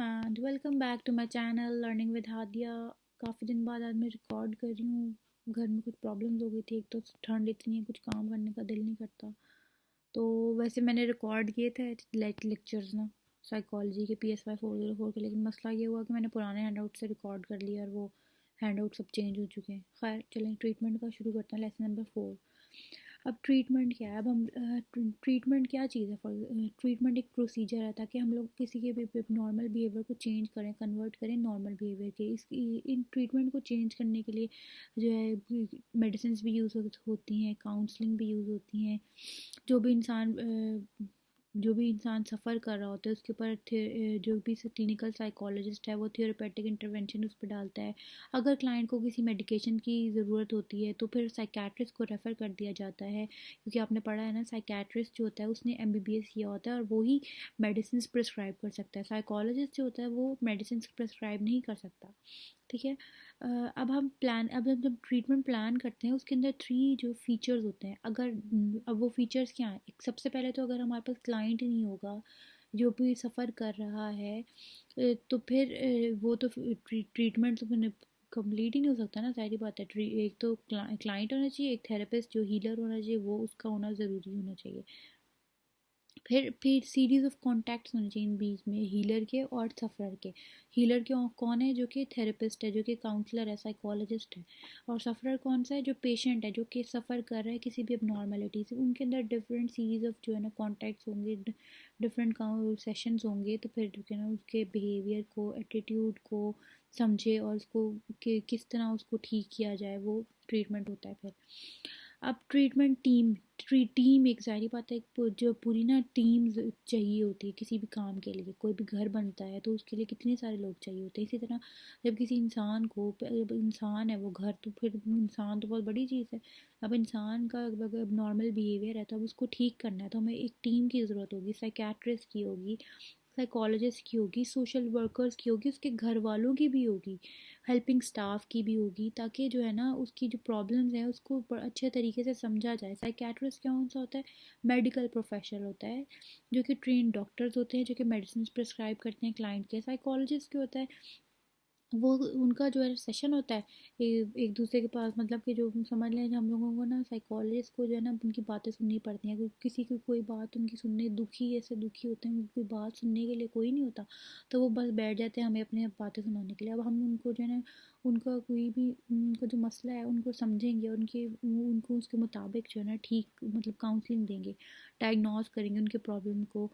And welcome back to my channel learning with Hadiya. काफ़ी दिन बाद आज मैं रिकॉर्ड कर रही हूँ। घर में कुछ प्रॉब्लम्स हो गई थी। एक तो ठंड इतनी है, कुछ काम करने का दिल नहीं करता। तो वैसे मैंने रिकॉर्ड किए थे लेक्चर्स ना, साइकोलॉजी के PSY 404 के, लेकिन मसला ये हुआ कि मैंने पुराने हैंड आउट से रिकॉर्ड कर लिया और वो हैंड आउट सब चेंज हो चुके हैं। खैर चलें, ट्रीटमेंट का शुरू करते हैं। Lesson number 4। अब ट्रीटमेंट क्या है? अब हम ट्रीटमेंट क्या चीज़ है? ट्रीटमेंट एक प्रोसीजर है ताकि हम लोग किसी के भी नॉर्मल बिहेवियर को चेंज करें, कन्वर्ट करें नॉर्मल बिहेवियर के। इन ट्रीटमेंट को चेंज करने के लिए जो है मेडिसिन भी यूज़ होती हैं, काउंसलिंग भी यूज़ होती हैं। जो भी इंसान सफ़र कर रहा होता है उसके ऊपर जो भी क्लिनिकल साइकोलॉजिस्ट है वो थेरेपेटिक इंटरवेंशन उस पर डालता है। अगर क्लाइंट को किसी मेडिकेशन की ज़रूरत होती है तो फिर साइकेट्रिस्ट को रेफ़र कर दिया जाता है, क्योंकि आपने पढ़ा है ना, साइकेट्रिस्ट जो होता है उसने MBBS किया होता है और वो ही मेडिसिन प्रिस्क्राइब कर सकता है। साइकोलॉजिस्ट जो होता है वो मेडिसिन प्रिस्क्राइब नहीं कर सकता। ठीक है। अब हम जब ट्रीटमेंट प्लान करते हैं उसके अंदर 3 जो फीचर्स होते हैं। अब वो फीचर्स क्या हैं? एक सबसे पहले तो अगर हमारे पास क्लाइंट ही नहीं होगा जो भी सफ़र कर रहा है, तो फिर वो तो ट्रीटमेंट तो फिर कंप्लीट ही नहीं हो सकता ना, सारी बात है। एक तो क्लाइंट होना चाहिए, एक थेरेपिस्ट जो हीलर होना चाहिए वो उसका होना ज़रूरी होना चाहिए। फिर सीरीज़ ऑफ कॉन्टैक्ट्स होने चाहिए इन बीच में, हीलर के और सफ़रर के। हीलर के कौन है? जो कि थेरेपिस्ट है, जो कि काउंसलर है, साइकोलॉजिस्ट है। और सफ़रर कौन सा है? जो पेशेंट है, जो कि सफ़र कर रहा है किसी भी अबनॉर्मलिटी से। उनके अंदर डिफरेंट सीरीज़ ऑफ जो है ना कॉन्टैक्ट्स होंगे, डिफरेंट सेशंस होंगे। तो फिर जो है ना उसके बिहेवियर को, एटीट्यूड को समझे और उसको किस तरह उसको ठीक किया जाए, वो ट्रीटमेंट होता है फिर। अब ट्रीटमेंट टीम एक सारी बात है, जो पूरी ना टीम चाहिए होती है किसी भी काम के लिए। कोई भी घर बनता है तो उसके लिए कितने सारे लोग चाहिए होते हैं। इसी तरह जब किसी इंसान को, जब इंसान है वो घर, तो फिर इंसान तो बहुत बड़ी चीज़ है। अब इंसान का अगर नॉर्मल बिहेवियर है तो अब उसको ठीक करना है तो हमें एक टीम की ज़रूरत होगी। साइकेट्रिस्ट की होगी, साइकोलॉजिस्ट की होगी, सोशल वर्कर्स की होगी, उसके घर वालों की भी होगी, हेल्पिंग स्टाफ की भी होगी, ताकि जो है ना उसकी जो प्रॉब्लम्स हैं उसको अच्छे तरीके से समझा जाए। साइकेट्रिस्ट कौन सा होता है? मेडिकल प्रोफेशनल होता है, जो कि ट्रेन डॉक्टर्स होते हैं, जो कि मेडिसिन प्रिस्क्राइब करते हैं क्लाइंट के। साइकोलॉजिस्ट क्या होता है? वो उनका जो है सेशन होता है एक दूसरे के पास, मतलब कि जो समझ लें हम लोगों को ना, साइकोलॉजिस्ट को जो है ना उनकी बातें सुननी पड़ती हैं। किसी की कोई बात उनकी सुनने, ऐसे दुखी होते हैं, कोई बात सुनने के लिए कोई नहीं होता, तो वो बस बैठ जाते हैं हमें अपने बातें सुनाने के लिए। अब हम उनको जो है ना, उनका कोई भी उनका जो मसला है उनको समझेंगे, उनको उसके मुताबिक जो है ना ठीक मतलब काउंसलिंग देंगे, डायग्नोस करेंगे उनके प्रॉब्लम को।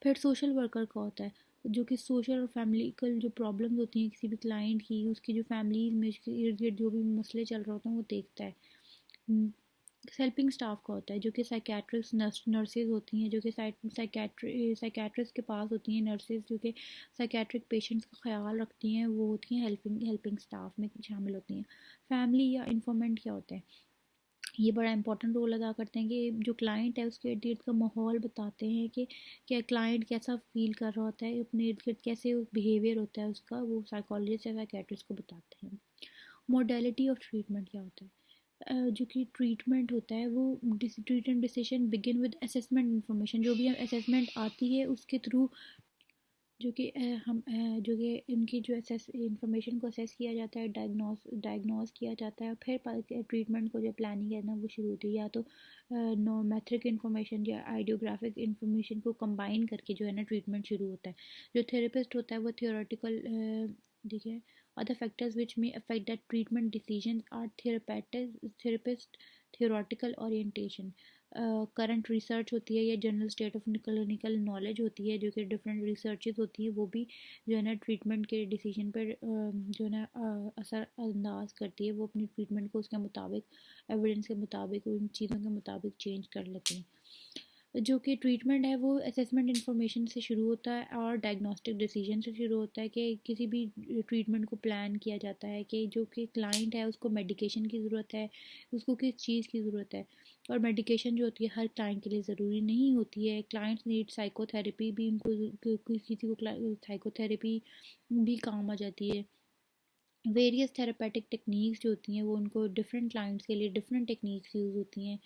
फिर सोशल वर्कर का होता है, जो कि सोशल और फैमिलिकल जो प्रॉब्लम्स होती हैं किसी भी क्लाइंट की, उसकी जो फैमिली में इर्द गिर्द जो भी मसले चल रहे होते हैं वो देखता है। हेल्पिंग स्टाफ का होता है, जो कि साइकेट्रिस्ट नर्सेज होती हैं, जो कि साइकेट्रिस्ट के पास होती हैं नर्सेज, जो कि साइकेट्रिक पेशेंट्स का ख्याल रखती हैं, वो होती हैं हेल्पिंग स्टाफ में शामिल होती हैं। फैमिली या इन्फॉर्मेंट क्या होता है? ये बड़ा इंपॉर्टेंट रोल अदा करते हैं कि जो क्लाइंट है उसके इर्द गिर्द का माहौल बताते हैं कि क्या क्लाइंट कैसा फील कर रहा होता है, अपने इर्द गिर्द कैसे बिहेवियर होता है उसका, वो साइकोलॉजिस्ट या साइकेट्रिस्ट को बताते हैं। मोडेलिटी ऑफ ट्रीटमेंट क्या होता है? जो कि ट्रीटमेंट होता है वो treatment decision begin with assessment information. जो भी असेसमेंट आती है उसके थ्रू जो कि जो कि इनकी जो इंफॉर्मेशन को असेस किया जाता है, डायग्नोस किया जाता है, फिर ट्रीटमेंट को जो प्लानिंग है ना वो शुरू होती है। या तो नॉमेट्रिक इन्फॉर्मेशन या आइडियोग्राफिक इन्फॉर्मेशन को कंबाइन करके जो है ना ट्रीटमेंट शुरू होता है। जो थेरेपिस्ट होता है वो थियोरेटिकल, देखिए, other factors which may affect that treatment decisions are therapist theoretical orientation, current research होती है या general state of clinical knowledge होती है, जो कि डिफरेंट रिसर्चेज होती है, वो भी जो है ना ट्रीटमेंट के डिसीजन पर जो है ना असर अंदाज करती है। वो अपनी ट्रीटमेंट को उसके मुताबिक, एविडेंस के मुताबिक, उन चीज़ों के मुताबिक चेंज कर लेते हैं। जो कि ट्रीटमेंट है वो असेसमेंट इन्फॉर्मेशन से शुरू होता है और डायग्नोस्टिक डिसीजन से शुरू होता है, कि किसी भी ट्रीटमेंट को प्लान किया जाता है कि जो कि क्लाइंट है उसको मेडिकेशन की ज़रूरत है, उसको किस चीज़ की ज़रूरत है। और मेडिकेशन जो होती है हर क्लाइंट के लिए ज़रूरी नहीं होती है। क्लाइंट्स नीड साइकोथेरेपी भी, इनको किसी को साइकोथेरेपी भी काम आ जाती है। वेरियस थेरेपेटिक टेक्निक्स जो होती हैं वो उनको डिफरेंट क्लाइंट्स के लिए डिफरेंट टेक्निक्स यूज़ होती हैं।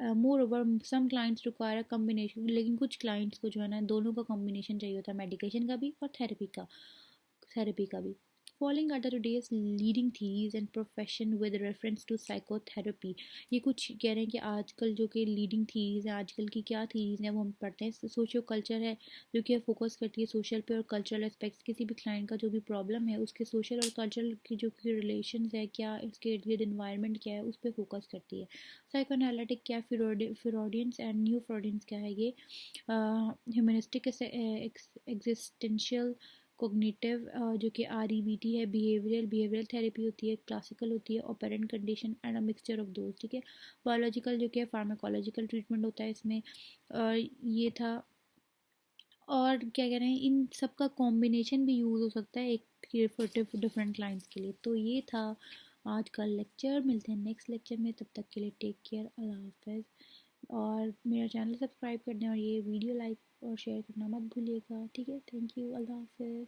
Moreover some clients require a combination, लेकिन कुछ क्लाइंट्स को जो है ना दोनों का कॉम्बिनेशन चाहिए होता है, मेडिकेशन का भी और थेरेपी का भी। Following are the today's leading theories and profession with reference to psychotherapy. ये कुछ कह रहे हैं कि आजकल जो कि लीडिंग थीरीज हैं, आजकल की क्या थीरीज हैं वो हम पढ़ते हैं। सोशियो कल्चर है जो कि फोकस करती है सोशल पे और कल्चरल एस्पेक्ट्स, किसी भी क्लाइंट का जो भी प्रॉब्लम है उसके सोशल और कल्चरल की जो कि रिलेशन है, क्या इसके इर्द गिर्द इन्वायरमेंट क्या है, उस पर फोकस करती है। साइकोएनालिटिक क्या, फ्रॉडियंस एंड न्यू फ्रॉडियंस क्या है ये, ह्यूमनिस्टिक एग्जिस्टेंशियल कोग्निटिव जो कि REBT है, बिहेवियरल थेरेपी होती है, क्लासिकल होती है, operant condition and a mixture of those, ठीक है। बायोलॉजिकल जो कि फार्माकोलॉजिकल ट्रीटमेंट होता है इसमें, और ये था। और क्या कह रहे हैं, इन सब का कॉम्बिनेशन भी यूज़ हो सकता है एक डिफरेंट क्लाइंट्स के लिए। तो ये था आज का लेक्चर, मिलते हैं नेक्स्ट लेक्चर में, तब तक के लिए टेक केयर, अल्लाह हाफिज़। और मेरा चैनल सब्सक्राइब कर दें और ये वीडियो लाइक और शेयर करना मत भूलिएगा, ठीक है। थैंक यू, अल्लाह हाफिज़।